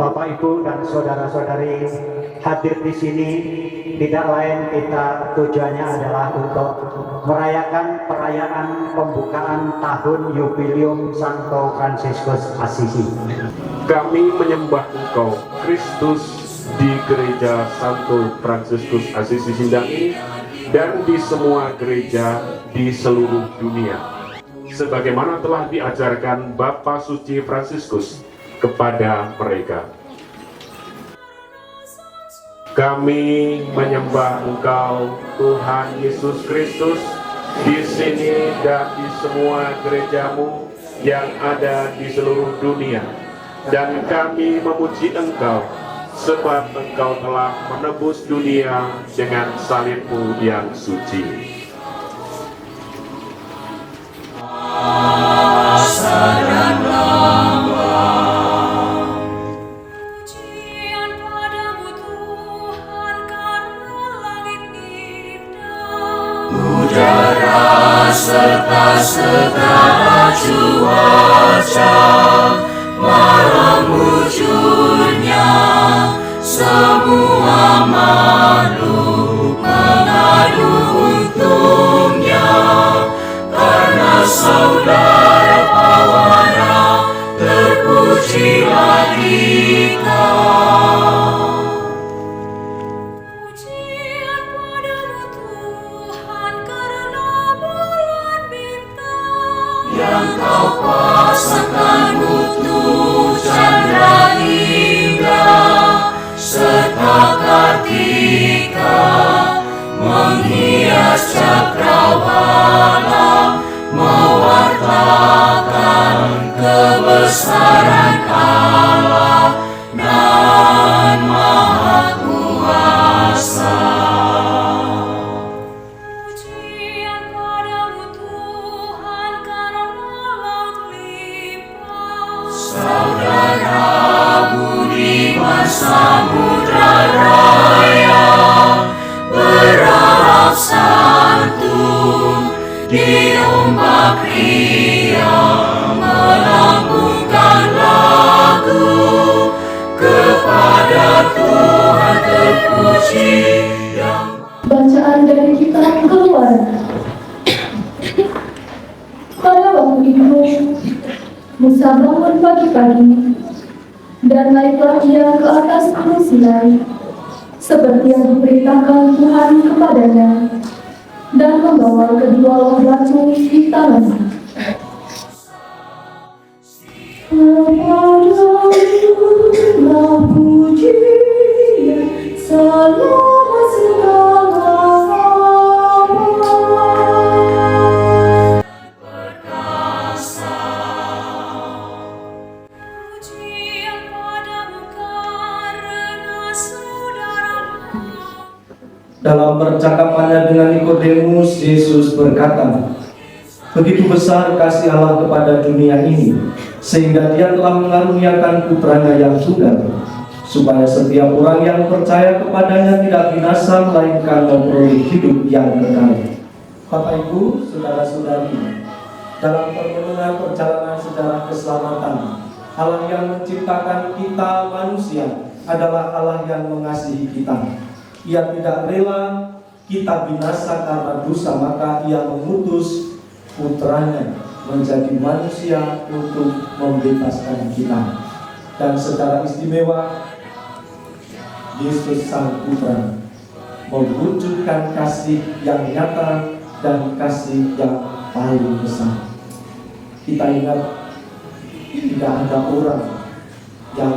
Bapak, Ibu, dan saudara-saudari hadir di sini tidak lain tujuannya adalah untuk merayakan perayaan pembukaan tahun Jubileum Santo Fransiskus Assisi. Kami menyembah Engkau, Kristus, di Gereja Santo Fransiskus Assisi Sindangi dan di semua gereja di seluruh dunia, sebagaimana telah diajarkan Bapa Suci Fransiskus kepada mereka. Kami menyembah Engkau, Tuhan Yesus Kristus, di sini dan di semua gerejamu yang ada di seluruh dunia. Dan kami memuji Engkau, sebab Engkau telah menebus dunia dengan salib-Mu yang suci. Udara serta segala cuaca, malam wujudnya, semua makhluk mengadu untungnya, karena saudara pawana terpujilah Dikau. Yang Kau pasangkan utuh candra indah serta kartika menghias cakrawala, mewartakan kebesaran Allah nan Maha Kuasa. Saudara budiman samudra raya, berharap santun di ombak riang, melambungkan lagu kepada Tuhan terpuji yang. Bacaan dari kitab Keluaran. Pada waktu itu Musa bangun pagi-pagi dan naiklah ia ke atas Gunung Sinai seperti yang diperintahkan Tuhan kepadanya, dan membawa kedua loh batu di tangannya. Kepadamulah pujian selama segala Dalam percakapannya dengan Nikodemus, Yesus berkata, "Begitu besar kasih Allah kepada dunia ini, sehingga Dia telah mengaruniakan putranya yang tunggal, supaya setiap orang yang percaya kepadanya tidak binasa, melainkan memperoleh hidup yang kekal." Bapak, Ibu, saudara-saudari, dalam permenungan perjalanan sejarah keselamatan, Allah yang menciptakan kita manusia adalah Allah yang mengasihi kita. Ia tidak rela kita binasa karena dosa, maka Ia mengutus putranya menjadi manusia untuk membebaskan kita. Dan secara istimewa, Yesus Sang Putra mewujudkan kasih yang nyata dan kasih yang paling besar. Kita ingat, tidak ada orang yang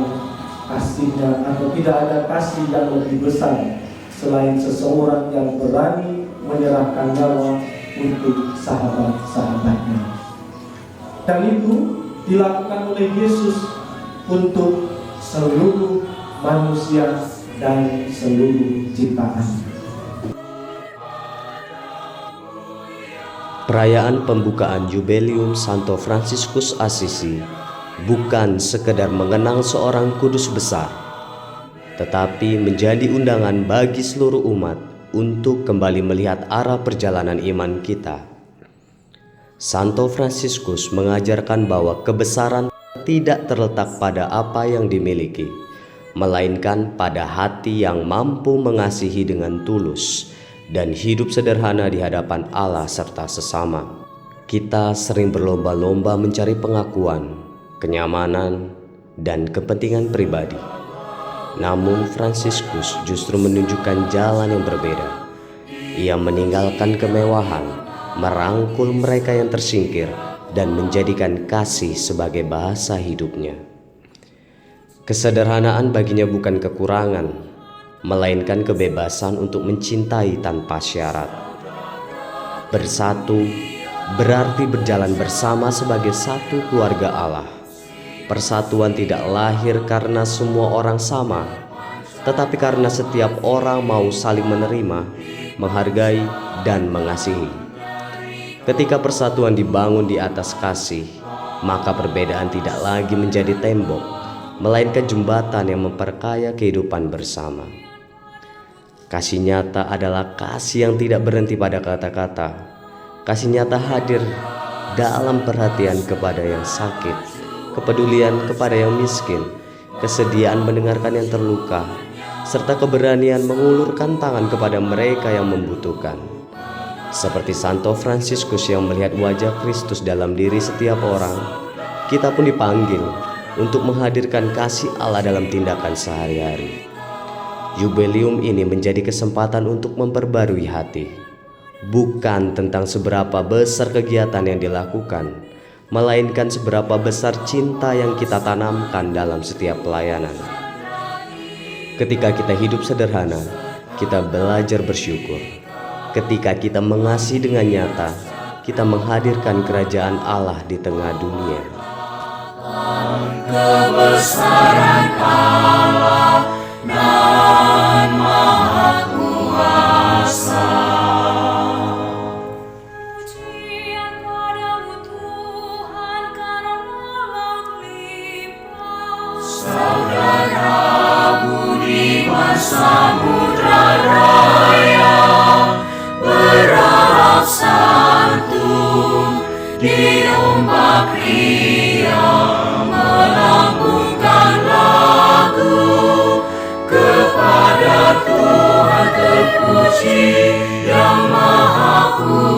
kasihnya atau tidak ada kasih yang lebih besar selain seseorang yang berani menyerahkan nyawa untuk sahabat-sahabatnya. Dan itu dilakukan oleh Yesus untuk seluruh manusia dan seluruh ciptaan. Perayaan pembukaan Jubileum Santo Fransiskus Assisi bukan sekedar mengenang seorang kudus besar, tetapi menjadi undangan bagi seluruh umat untuk kembali melihat arah perjalanan iman kita. Santo Fransiskus mengajarkan bahwa kebesaran tidak terletak pada apa yang dimiliki, melainkan pada hati yang mampu mengasihi dengan tulus dan hidup sederhana di hadapan Allah serta sesama. Kita sering berlomba-lomba mencari pengakuan, kenyamanan, dan kepentingan pribadi. Namun Fransiskus justru menunjukkan jalan yang berbeda. Ia meninggalkan kemewahan, merangkul mereka yang tersingkir, dan menjadikan kasih sebagai bahasa hidupnya. Kesederhanaan baginya bukan kekurangan, melainkan kebebasan untuk mencintai tanpa syarat. Bersatu berarti berjalan bersama sebagai satu keluarga Allah. Persatuan tidak lahir karena semua orang sama, tetapi karena setiap orang mau saling menerima, menghargai, dan mengasihi. Ketika persatuan dibangun di atas kasih, maka perbedaan tidak lagi menjadi tembok, melainkan jembatan yang memperkaya kehidupan bersama. Kasih nyata adalah kasih yang tidak berhenti pada kata-kata. Kasih nyata hadir dalam perhatian kepada yang sakit, kepedulian kepada yang miskin, kesediaan mendengarkan yang terluka, serta keberanian mengulurkan tangan kepada mereka yang membutuhkan. Seperti Santo Fransiskus yang melihat wajah Kristus dalam diri setiap orang, kita pun dipanggil untuk menghadirkan kasih Allah dalam tindakan sehari-hari. Jubileum ini menjadi kesempatan untuk memperbarui hati, bukan tentang seberapa besar kegiatan yang dilakukan, melainkan seberapa besar cinta yang kita tanamkan dalam setiap pelayanan. Ketika kita hidup sederhana, kita belajar bersyukur. Ketika kita mengasihi dengan nyata, kita menghadirkan kerajaan Allah di tengah dunia. Kebesaran Allah dan Maha Kuasa. Pujian padamu Tuhan karena laut limpah. Saudara budiman samudra raya, berharap santun di ombak riang, melambungkan lagu kepada Tuhan terpuji yang Maha Kuasa.